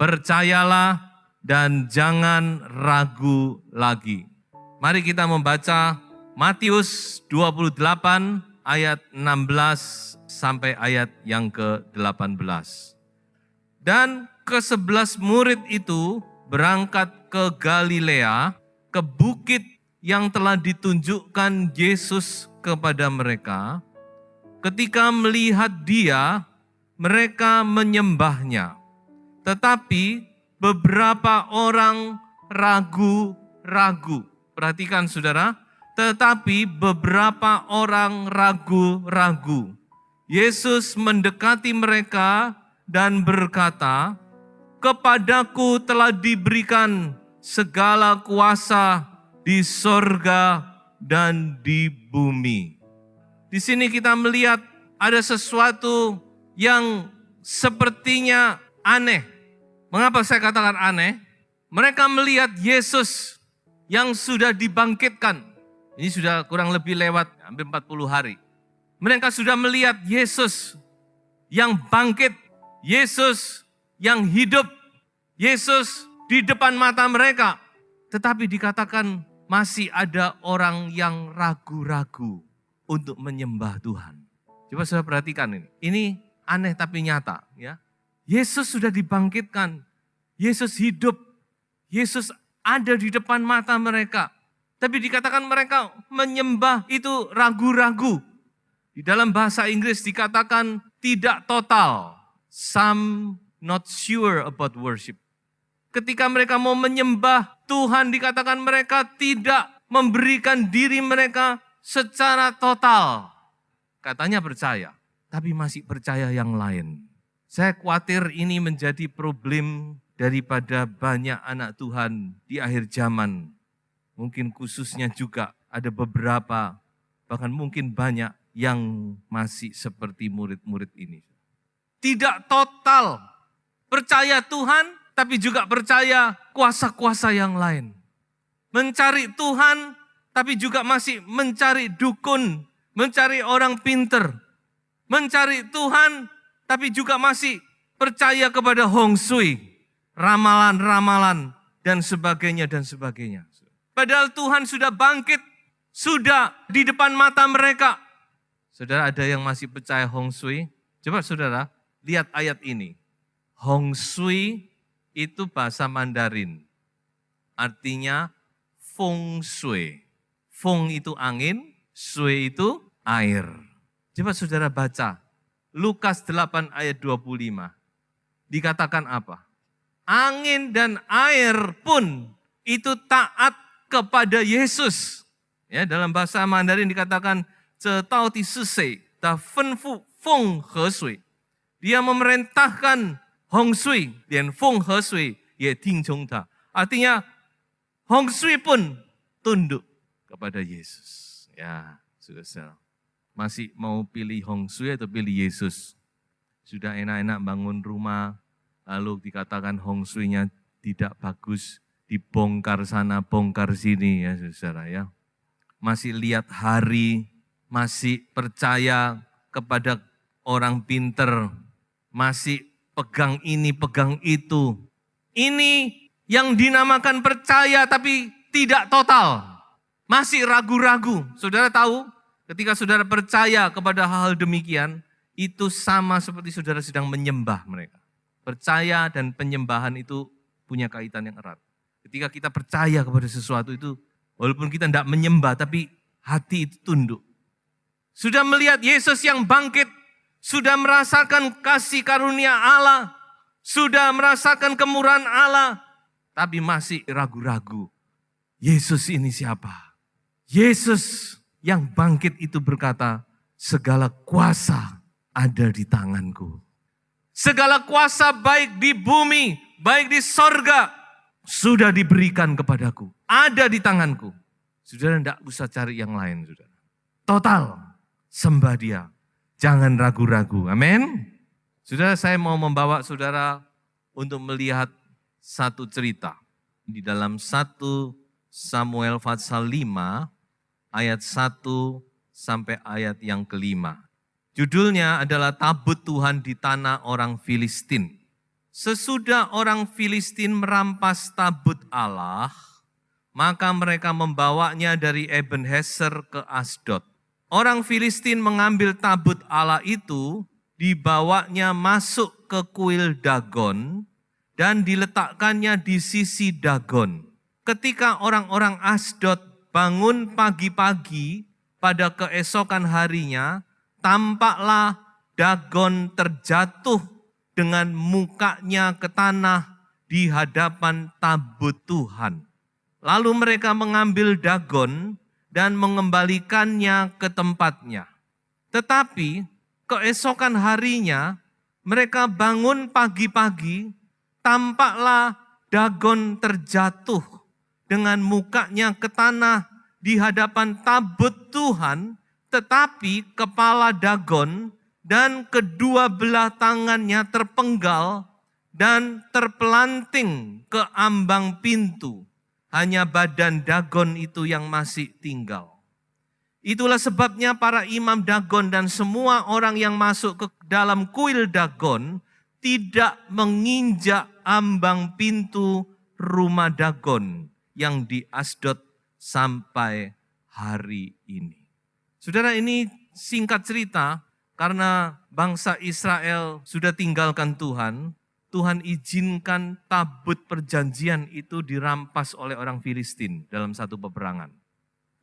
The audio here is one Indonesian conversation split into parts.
Percayalah dan jangan ragu lagi. Mari kita membaca Matius 28 ayat 16 sampai ayat yang ke-18. Dan ke-11 murid itu berangkat ke Galilea, ke bukit yang telah ditunjukkan Yesus kepada mereka. Ketika melihat Dia, mereka menyembahnya. Tetapi beberapa orang ragu-ragu. Perhatikan saudara, tetapi beberapa orang ragu-ragu. Yesus mendekati mereka dan berkata, "Kepadaku telah diberikan segala kuasa di sorga dan di bumi." Di sini kita melihat ada sesuatu yang sepertinya aneh. Mengapa saya katakan aneh? Mereka melihat Yesus yang sudah dibangkitkan. Ini sudah kurang lebih lewat hampir 40 hari. Mereka sudah melihat Yesus yang bangkit, Yesus yang hidup, Yesus di depan mata mereka. Tetapi dikatakan masih ada orang yang ragu-ragu untuk menyembah Tuhan. Coba saya perhatikan ini. Ini aneh tapi nyata, ya. Yesus sudah dibangkitkan, Yesus hidup, Yesus ada di depan mata mereka. Tapi dikatakan mereka menyembah itu ragu-ragu. Di dalam bahasa Inggris dikatakan tidak total. Some not sure about worship. Ketika mereka mau menyembah Tuhan, dikatakan mereka tidak memberikan diri mereka secara total. Katanya percaya, tapi masih percaya yang lain. Saya khawatir ini menjadi problem daripada banyak anak Tuhan di akhir zaman. Mungkin khususnya juga ada beberapa, bahkan mungkin banyak yang masih seperti murid-murid ini. Tidak total percaya Tuhan, tapi juga percaya kuasa-kuasa yang lain. Mencari Tuhan, tapi juga masih mencari dukun, mencari orang pinter. Mencari Tuhan, tapi juga masih percaya kepada Hong Shui, ramalan-ramalan, dan sebagainya, dan sebagainya. Padahal Tuhan sudah bangkit, sudah di depan mata mereka. Saudara, ada yang masih percaya Hong Shui? Coba saudara, lihat ayat ini. Hong Shui itu bahasa Mandarin. Artinya feng shui. Feng itu angin, shui itu air. Coba saudara baca. Lukas 8 ayat 25. Dikatakan apa? Angin dan air pun itu taat kepada Yesus. Ya, dalam bahasa Mandarin dikatakan, dia memerintahkan Hong Shui dan Feng He Shui ye ting chong ta. Artinya Hong Shui pun tunduk kepada Yesus. Ya, saudara. Masih mau pilih Hong Shui atau pilih Yesus? Sudah enak-enak bangun rumah, lalu dikatakan Hong Shui-nya tidak bagus, dibongkar sana, bongkar sini ya saudara ya. Masih lihat hari, masih percaya kepada orang pinter, masih pegang ini, pegang itu. Ini yang dinamakan percaya tapi tidak total. Masih ragu-ragu. Saudara tahu? Ketika saudara percaya kepada hal-hal demikian, itu sama seperti saudara sedang menyembah mereka. Percaya dan penyembahan itu punya kaitan yang erat. Ketika kita percaya kepada sesuatu itu, walaupun kita tidak menyembah, tapi hati itu tunduk. Sudah melihat Yesus yang bangkit, sudah merasakan kasih karunia Allah, sudah merasakan kemurahan Allah, tapi masih ragu-ragu. Yesus ini siapa? Yesus yang bangkit itu berkata, segala kuasa ada di tanganku. Segala kuasa baik di bumi, baik di sorga, sudah diberikan kepadaku. Ada di tanganku. Saudara tidak usah cari yang lain, saudara. Total, sembah Dia. Jangan ragu-ragu, amin. Saudara, saya mau membawa saudara untuk melihat satu cerita. Di dalam 1 Samuel pasal 5, ayat 1 sampai ayat yang ke-5. Judulnya adalah Tabut Tuhan di Tanah Orang Filistin. Sesudah orang Filistin merampas tabut Allah, maka mereka membawanya dari Ebenezer ke Asdod. Orang Filistin mengambil tabut Allah itu, dibawanya masuk ke kuil Dagon, dan diletakkannya di sisi Dagon. Ketika orang-orang Asdod bangun pagi-pagi pada keesokan harinya, tampaklah Dagon terjatuh dengan mukanya ke tanah di hadapan tabut Tuhan. Lalu mereka mengambil Dagon dan mengembalikannya ke tempatnya. Tetapi keesokan harinya mereka bangun pagi-pagi, tampaklah Dagon terjatuh dengan mukanya ke tanah di hadapan tabut Tuhan, tetapi kepala Dagon dan kedua belah tangannya terpenggal dan terpelanting ke ambang pintu. Hanya badan Dagon itu yang masih tinggal. Itulah sebabnya para imam Dagon dan semua orang yang masuk ke dalam kuil Dagon tidak menginjak ambang pintu rumah Dagon yang di Asdod sampai hari ini. Saudara, ini singkat cerita, karena bangsa Israel sudah tinggalkan Tuhan, Tuhan izinkan tabut perjanjian itu dirampas oleh orang Filistin dalam satu peperangan.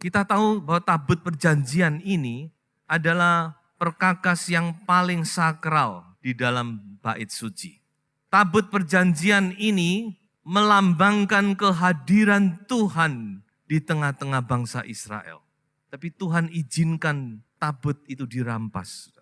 Kita tahu bahwa tabut perjanjian ini adalah perkakas yang paling sakral di dalam bait suci. Tabut perjanjian ini melambangkan kehadiran Tuhan di tengah-tengah bangsa Israel. Tapi Tuhan izinkan tabut itu dirampas.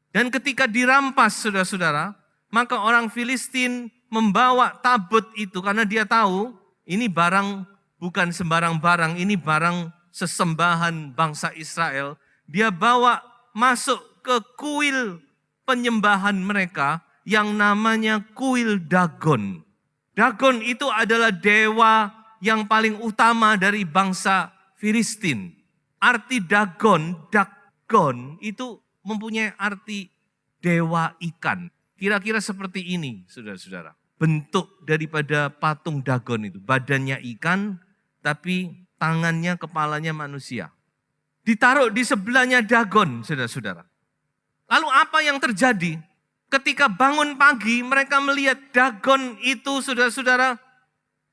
Dan ketika dirampas, saudara-saudara, maka orang Filistin membawa tabut itu karena dia tahu ini barang bukan sembarang barang, ini barang sesembahan bangsa Israel. Dia bawa masuk ke kuil penyembahan mereka yang namanya kuil Dagon. Dagon itu adalah dewa yang paling utama dari bangsa Filistin. Arti Dagon itu mempunyai arti dewa ikan. Kira-kira seperti ini, saudara-saudara. Bentuk daripada patung Dagon itu. Badannya ikan, tapi tangannya, kepalanya manusia. Ditaruh di sebelahnya Dagon, saudara-saudara. Lalu apa yang terjadi? Ketika bangun pagi, mereka melihat Dagon itu, saudara-saudara,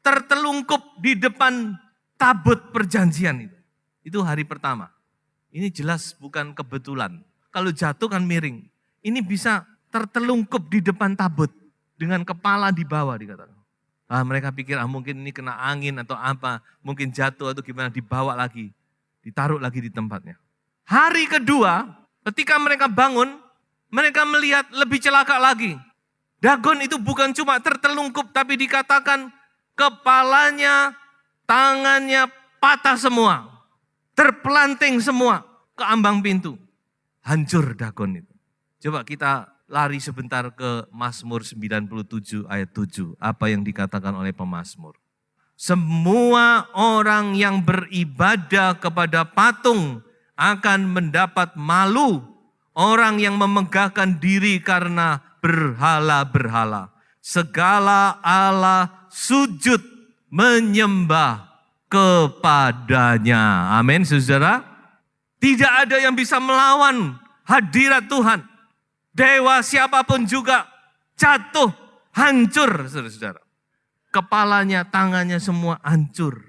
tertelungkup di depan tabut perjanjian itu. Itu hari pertama. Ini jelas bukan kebetulan. Kalau jatuh kan miring. Ini bisa tertelungkup di depan tabut dengan kepala di bawah dikatakan. Mereka pikir mungkin ini kena angin atau apa, mungkin jatuh atau gimana, dibawa lagi, ditaruh lagi di tempatnya. Hari kedua, ketika mereka bangun, mereka melihat lebih celaka lagi. Dagon itu bukan cuma tertelungkup, tapi dikatakan kepalanya, tangannya patah semua, terpelanting semua ke ambang pintu. Hancur Dagon itu. Coba kita lari sebentar ke Mazmur 97 ayat 7. Apa yang dikatakan oleh pemazmur. Semua orang yang beribadah kepada patung akan mendapat malu. Orang yang memegahkan diri karena berhala-berhala. Segala Allah sujud menyembah kepadanya. Amin, saudara. Tidak ada yang bisa melawan hadirat Tuhan. Dewa siapapun juga jatuh, hancur, saudara-saudara. Kepalanya, tangannya semua hancur.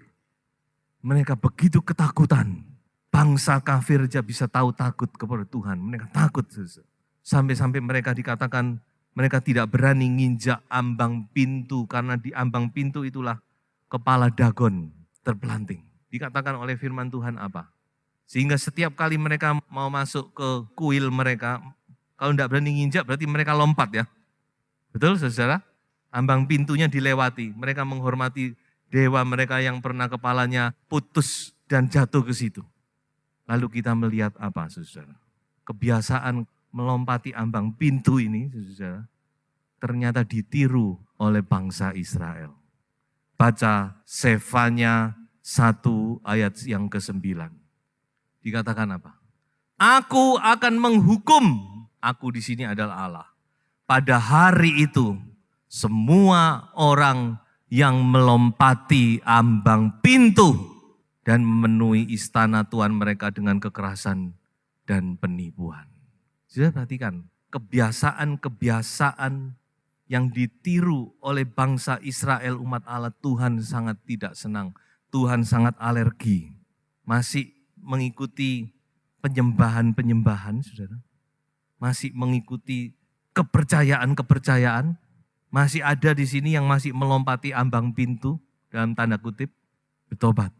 Mereka begitu ketakutan. Bangsa kafir aja bisa tahu takut kepada Tuhan. Mereka takut. Sampai-sampai mereka dikatakan mereka tidak berani nginjak ambang pintu. Karena di ambang pintu itulah kepala Dagon terpelanting. Dikatakan oleh firman Tuhan apa? Sehingga setiap kali mereka mau masuk ke kuil mereka, kalau tidak berani nginjak berarti mereka lompat ya. Betul saudara? Ambang pintunya dilewati. Mereka menghormati dewa mereka yang pernah kepalanya putus dan jatuh ke situ. Lalu kita melihat apa saudara? Kebiasaan melompati ambang pintu ini saudara, ternyata ditiru oleh bangsa Israel. Baca Sefanya 1 ayat yang ke-9. Dikatakan apa? Aku akan menghukum. Aku di sini adalah Allah. Pada hari itu semua orang yang melompati ambang pintu dan memenuhi istana Tuhan mereka dengan kekerasan dan penipuan. Sudah perhatikan, kebiasaan-kebiasaan yang ditiru oleh bangsa Israel umat Allah, Tuhan sangat tidak senang. Tuhan sangat alergi. Masih mengikuti penyembahan-penyembahan, saudara. Masih mengikuti kepercayaan-kepercayaan. Masih ada di sini yang masih melompati ambang pintu, dalam tanda kutip, bertobat.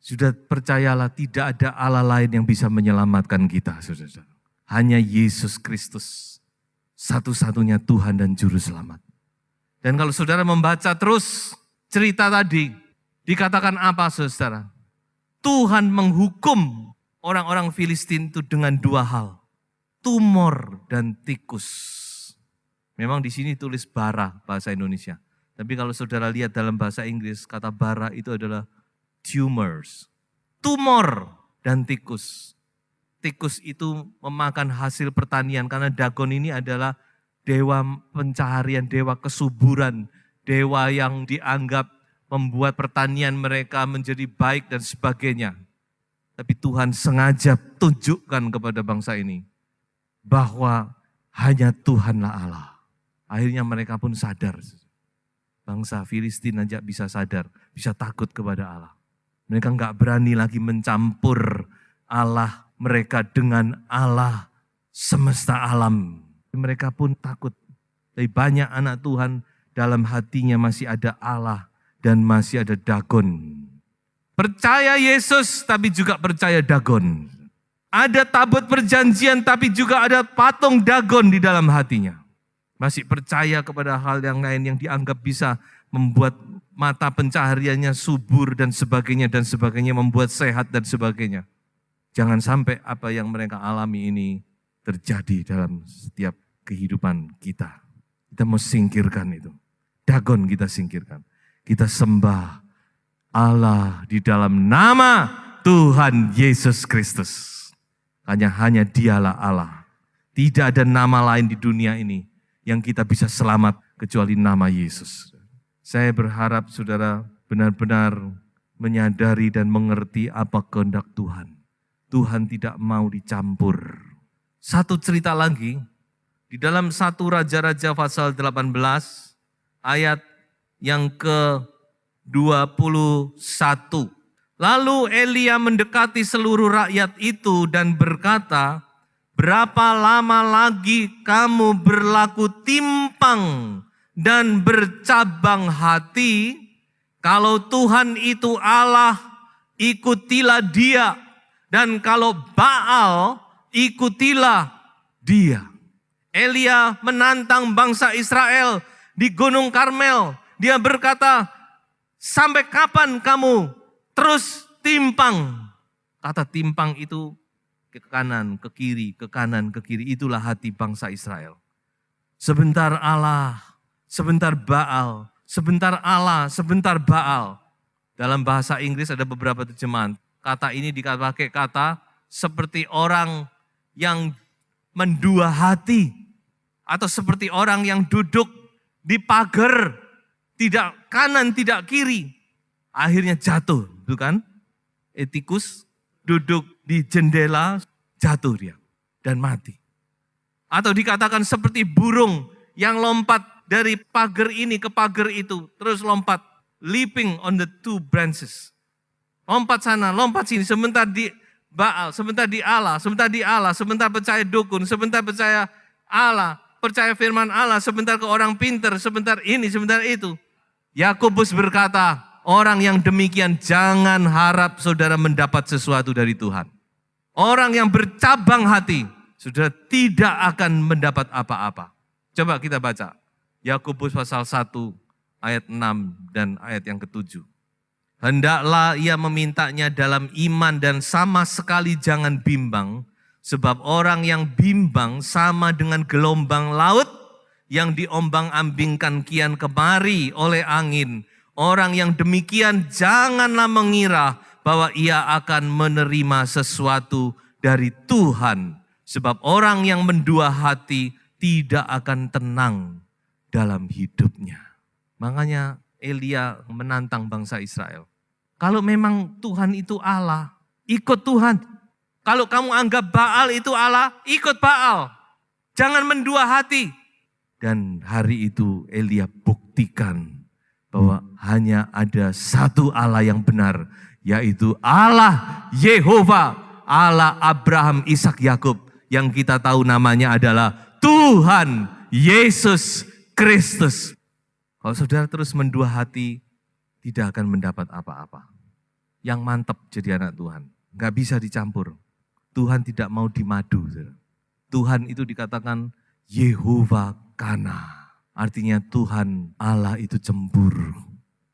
Sudah percayalah tidak ada Allah lain yang bisa menyelamatkan kita, saudara. Hanya Yesus Kristus, satu-satunya Tuhan dan Juru Selamat. Dan kalau saudara membaca terus cerita tadi, dikatakan apa saudara? Tuhan menghukum orang-orang Filistin itu dengan dua hal. Tumor dan tikus. Memang di sini tulis bara bahasa Indonesia. Tapi kalau saudara lihat dalam bahasa Inggris, kata bara itu adalah tumors. Tumor dan tikus. Tikus itu memakan hasil pertanian karena Dagon ini adalah dewa pencaharian, dewa kesuburan, dewa yang dianggap membuat pertanian mereka menjadi baik dan sebagainya. Tapi Tuhan sengaja tunjukkan kepada bangsa ini bahwa hanya Tuhanlah Allah. Akhirnya mereka pun sadar. Bangsa Filistin aja bisa sadar, bisa takut kepada Allah. Mereka enggak berani lagi mencampur Allah mereka dengan Allah semesta alam. Mereka pun takut. Tapi banyak anak Tuhan dalam hatinya masih ada Allah dan masih ada Dagon. Percaya Yesus tapi juga percaya Dagon. Ada tabut perjanjian tapi juga ada patung Dagon di dalam hatinya. Masih percaya kepada hal yang lain yang dianggap bisa membuat mata pencahariannya subur dan sebagainya, membuat sehat dan sebagainya. Jangan sampai apa yang mereka alami ini terjadi dalam setiap kehidupan kita. Kita mau singkirkan itu. Dagon kita singkirkan. Kita sembah Allah di dalam nama Tuhan Yesus Kristus. Hanya dialah Allah. Tidak ada nama lain di dunia ini yang kita bisa selamat kecuali nama Yesus. Saya berharap saudara benar-benar menyadari dan mengerti apa kehendak Tuhan. Tuhan tidak mau dicampur. Satu cerita lagi, di dalam 1 Raja-Raja pasal 18, ayat yang ke-21. Lalu Elia mendekati seluruh rakyat itu dan berkata, berapa lama lagi kamu berlaku timpang dan bercabang hati? Kalau Tuhan itu Allah, ikutilah Dia. Dan kalau Baal, ikutilah dia. Elia menantang bangsa Israel di Gunung Karmel. Dia berkata, sampai kapan kamu terus timpang? Kata timpang itu ke kanan, ke kiri, ke kanan, ke kiri. Itulah hati bangsa Israel. Sebentar Allah, sebentar Baal, sebentar Allah, sebentar Baal. Dalam bahasa Inggris ada beberapa terjemahan. Kata ini dipakai kata seperti orang yang mendua hati. Atau seperti orang yang duduk di pagar, tidak kanan, tidak kiri. Akhirnya jatuh, bukan? Tikus duduk di jendela, jatuh dia dan mati. Atau dikatakan seperti burung yang lompat dari pagar ini ke pagar itu. Terus lompat, leaping on the two branches. Lompat sana, lompat sini, sebentar di Baal, sebentar di Allah, sebentar di Allah, sebentar percaya dukun, sebentar percaya Allah, percaya firman Allah, sebentar ke orang pintar, sebentar ini, sebentar itu. Yakobus berkata, orang yang demikian jangan harap saudara mendapat sesuatu dari Tuhan. Orang yang bercabang hati, saudara tidak akan mendapat apa-apa. Coba kita baca, Yakobus pasal 1 ayat 6 dan ayat yang ke-7. Hendaklah ia memintanya dalam iman dan sama sekali jangan bimbang. Sebab orang yang bimbang sama dengan gelombang laut yang diombang-ambingkan kian kemari oleh angin. Orang yang demikian janganlah mengira bahwa ia akan menerima sesuatu dari Tuhan. Sebab orang yang mendua hati tidak akan tenang dalam hidupnya. Makanya Elia menantang bangsa Israel. Kalau memang Tuhan itu Allah, ikut Tuhan. Kalau kamu anggap Baal itu Allah, ikut Baal. Jangan mendua hati. Dan hari itu Elia buktikan bahwa hanya ada satu Allah yang benar, yaitu Allah Yehova, Allah Abraham, Ishak, Yakub, yang kita tahu namanya adalah Tuhan Yesus Kristus. Kalau saudara terus mendua hati, tidak akan mendapat apa-apa. Yang mantap jadi anak Tuhan, nggak bisa dicampur. Tuhan tidak mau dimadu. Tuhan itu dikatakan Yehova Kana. Artinya Tuhan Allah itu cemburu.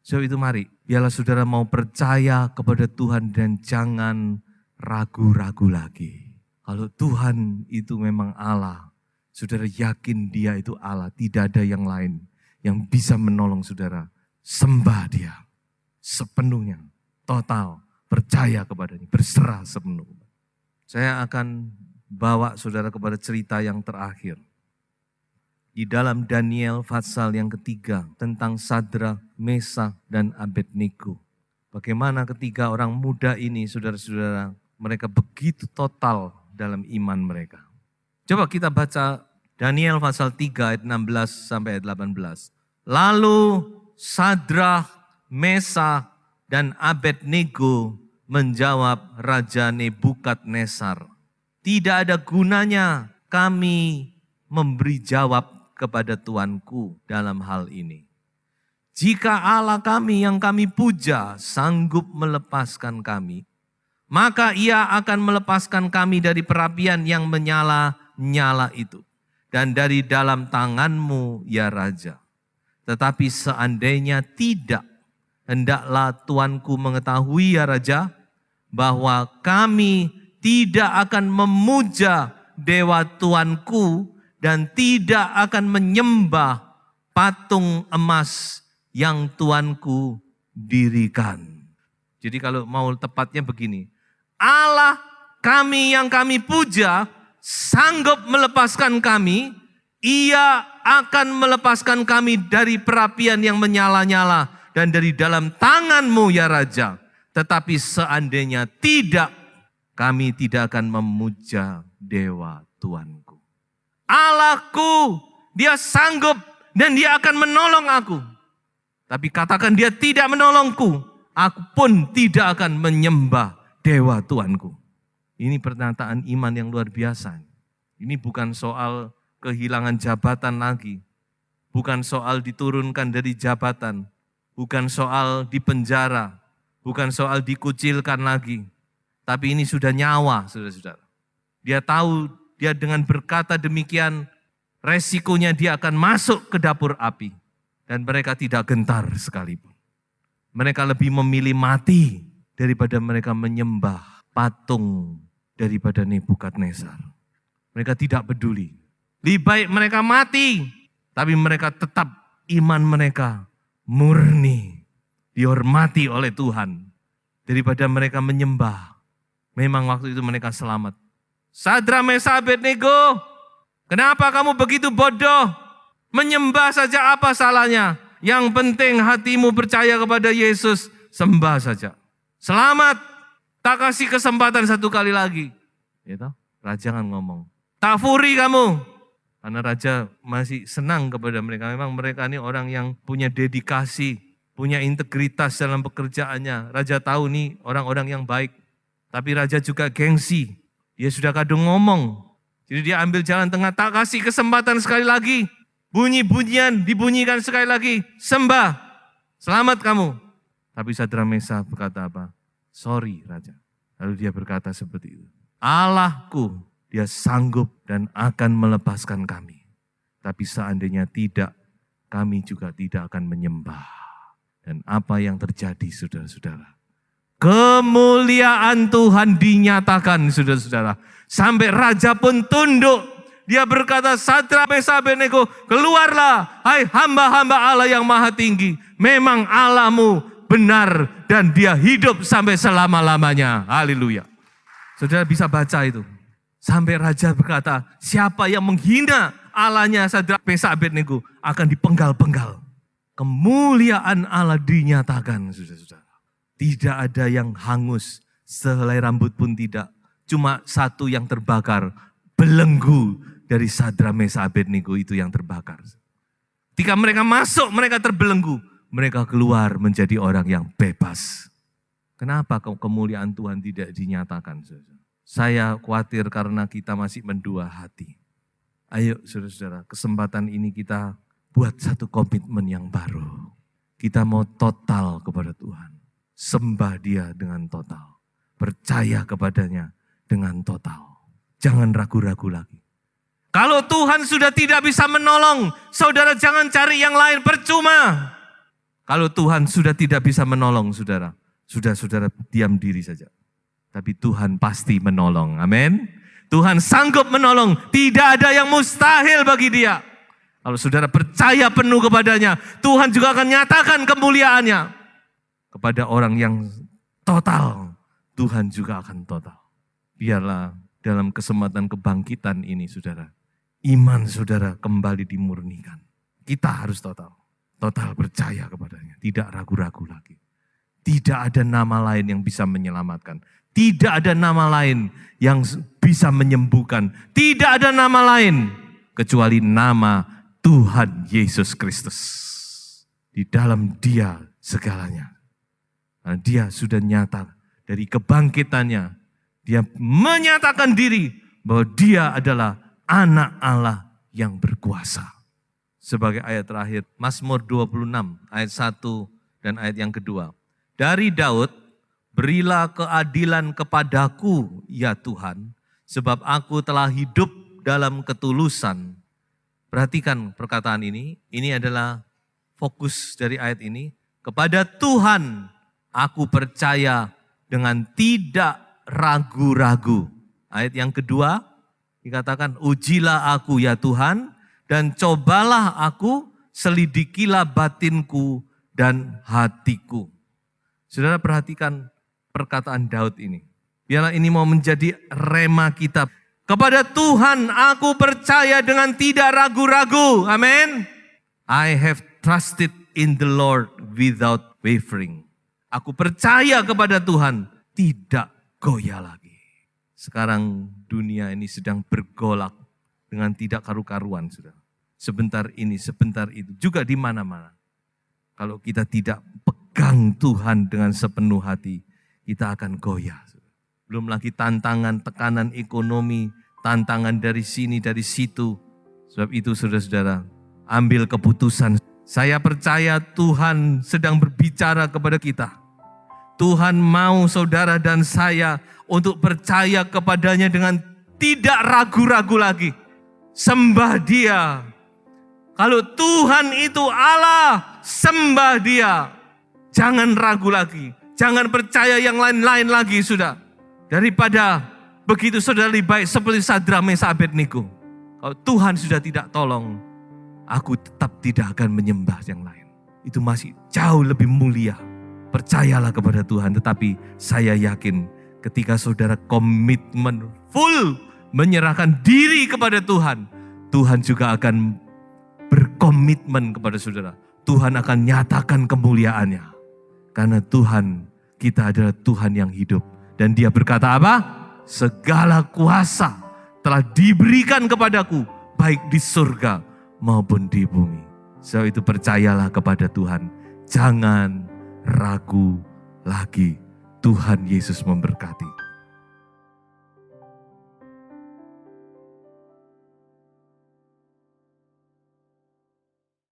Sebab itu mari, biarlah saudara mau percaya kepada Tuhan dan jangan ragu-ragu lagi. Kalau Tuhan itu memang Allah, saudara yakin Dia itu Allah, tidak ada yang lain yang bisa menolong saudara. Sembah Dia sepenuhnya, total, percaya kepadanya, berserah sepenuhnya. Saya akan bawa saudara kepada cerita yang terakhir. Di dalam Daniel pasal yang ketiga tentang Sadrak, Mesak, dan Abednego. Bagaimana ketiga orang muda ini, saudara-saudara, mereka begitu total dalam iman mereka. Coba kita baca Daniel pasal 3 ayat 16 sampai ayat 18. Lalu Sadrak, Mesak, dan Abednego menjawab Raja Nebukadnezar, tidak ada gunanya kami memberi jawab kepada Tuanku dalam hal ini. Jika Allah kami yang kami puja sanggup melepaskan kami, maka Ia akan melepaskan kami dari perapian yang menyala-nyala itu, dan dari dalam tanganmu, ya Raja. Tetapi seandainya tidak, hendaklah Tuanku mengetahui, ya Raja, bahwa kami tidak akan memuja dewa Tuanku dan tidak akan menyembah patung emas yang Tuanku dirikan. Jadi kalau mau tepatnya begini, Allah kami yang kami puja sanggup melepaskan kami, Ia akan melepaskan kami dari perapian yang menyala-nyala dan dari dalam tanganmu, ya Raja. Tetapi seandainya tidak, kami tidak akan memuja dewa Tuanku. Allahku, Dia sanggup dan Dia akan menolong aku. Tapi katakan Dia tidak menolongku, aku pun tidak akan menyembah dewa Tuanku. Ini pernyataan iman yang luar biasa. Ini bukan soal kehilangan jabatan lagi. Bukan soal diturunkan dari jabatan. Bukan soal dipenjara. Bukan soal dikucilkan lagi. Tapi ini sudah nyawa, saudara-saudara. Dia tahu, dia dengan berkata demikian, resikonya dia akan masuk ke dapur api. Dan mereka tidak gentar sekalipun. Mereka lebih memilih mati daripada mereka menyembah patung daripada Nebukadnezar. Mereka tidak peduli. Lebih baik mereka mati, tapi mereka tetap iman mereka murni, dihormati oleh Tuhan. Daripada mereka menyembah, memang waktu itu mereka selamat. Sadrak, Mesak, Abednego, kenapa kamu begitu bodoh? Menyembah saja apa salahnya? Yang penting hatimu percaya kepada Yesus, sembah saja. Selamat, tak kasih kesempatan satu kali lagi. Gitu? Raja kan ngomong, tak furi kamu. Karena raja masih senang kepada mereka. Memang mereka ini orang yang punya dedikasi, punya integritas dalam pekerjaannya. Raja tahu nih orang-orang yang baik. Tapi raja juga gengsi. Dia sudah kadung ngomong. Jadi dia ambil jalan tengah, tak kasih kesempatan sekali lagi. Bunyi-bunyian dibunyikan sekali lagi. Sembah, selamat kamu. Tapi Sadrak, Mesak berkata apa? Sorry Raja. Lalu dia berkata seperti itu. Allahku, Dia sanggup dan akan melepaskan kami. Tapi seandainya tidak, kami juga tidak akan menyembah. Dan apa yang terjadi, saudara-saudara? Kemuliaan Tuhan dinyatakan, saudara-saudara. Sampai raja pun tunduk. Dia berkata, Sadrak, Mesak, Abednego, keluarlah, hai hamba-hamba Allah yang maha tinggi. Memang Allahmu benar dan Dia hidup sampai selama-lamanya. Haleluya. Saudara bisa baca itu. Sampai raja berkata, siapa yang menghina Allahnya Sadrak, Mesak, Abednego akan dipenggal-penggal. Kemuliaan Allah dinyatakan, saudara-saudara. Tidak ada yang hangus, sehelai rambut pun tidak. Cuma satu yang terbakar, belenggu dari Sadrak, Mesak, Abednego itu yang terbakar. Ketika mereka masuk, mereka terbelenggu. Mereka keluar menjadi orang yang bebas. Kenapa kemuliaan Tuhan tidak dinyatakan? Saya khawatir karena kita masih mendua hati. Ayo saudara-saudara, kesempatan ini kita buat satu komitmen yang baru. Kita mau total kepada Tuhan. Sembah Dia dengan total. Percaya kepadanya dengan total. Jangan ragu-ragu lagi. Kalau Tuhan sudah tidak bisa menolong, saudara jangan cari yang lain, percuma. Kalau Tuhan sudah tidak bisa menolong, saudara, sudah saudara diam diri saja. Tapi Tuhan pasti menolong, amin. Tuhan sanggup menolong, tidak ada yang mustahil bagi Dia. Kalau saudara percaya penuh kepadanya, Tuhan juga akan nyatakan kemuliaannya. Kepada orang yang total, Tuhan juga akan total. Biarlah dalam kesempatan kebangkitan ini saudara, iman saudara kembali dimurnikan. Kita harus total. Total percaya kepadanya, tidak ragu-ragu lagi. Tidak ada nama lain yang bisa menyelamatkan. Tidak ada nama lain yang bisa menyembuhkan. Tidak ada nama lain kecuali nama Tuhan Yesus Kristus. Di dalam Dia segalanya. Nah, Dia sudah nyata dari kebangkitannya. Dia menyatakan diri bahwa Dia adalah anak Allah yang berkuasa. Sebagai ayat terakhir, Mazmur 26 ayat 1 dan ayat yang kedua. Dari Daud, berilah keadilan kepadaku, ya Tuhan, sebab aku telah hidup dalam ketulusan. Perhatikan perkataan ini adalah fokus dari ayat ini. Kepada Tuhan, aku percaya dengan tidak ragu-ragu. Ayat yang kedua, dikatakan, ujilah aku ya Tuhan, dan cobalah aku, selidikilah batinku dan hatiku. Saudara perhatikan perkataan Daud ini. Biarlah ini mau menjadi rema kita. Kepada Tuhan aku percaya dengan tidak ragu-ragu. Amin. I have trusted in the Lord without wavering. Aku percaya kepada Tuhan, tidak goyah lagi. Sekarang dunia ini sedang bergolak dengan tidak karu-karuan, saudara. Sebentar ini, sebentar itu, juga di mana-mana. Kalau kita tidak pegang Tuhan dengan sepenuh hati, kita akan goyah. Belum lagi tantangan, tekanan ekonomi, tantangan dari sini, dari situ. Sebab itu saudara-saudara, ambil keputusan. Saya percaya Tuhan sedang berbicara kepada kita. Tuhan mau saudara dan saya untuk percaya kepadanya dengan tidak ragu-ragu lagi. Sembah Dia. Kalau Tuhan itu Allah, sembah Dia. Jangan ragu lagi. Jangan percaya yang lain-lain lagi sudah. Daripada begitu saudara lebih baik seperti Sadrak, Mesak, Abednego. Kalau Tuhan sudah tidak tolong, aku tetap tidak akan menyembah yang lain. Itu masih jauh lebih mulia. Percayalah kepada Tuhan. Tetapi saya yakin ketika saudara komitmen full menyerahkan diri kepada Tuhan, Tuhan juga akan berkomitmen kepada saudara. Tuhan akan nyatakan kemuliaannya. Karena Tuhan kita adalah Tuhan yang hidup. Dan Dia berkata apa? Segala kuasa telah diberikan kepadaku, baik di surga maupun di bumi. Sebab itu percayalah kepada Tuhan. Jangan ragu lagi. Tuhan Yesus memberkati.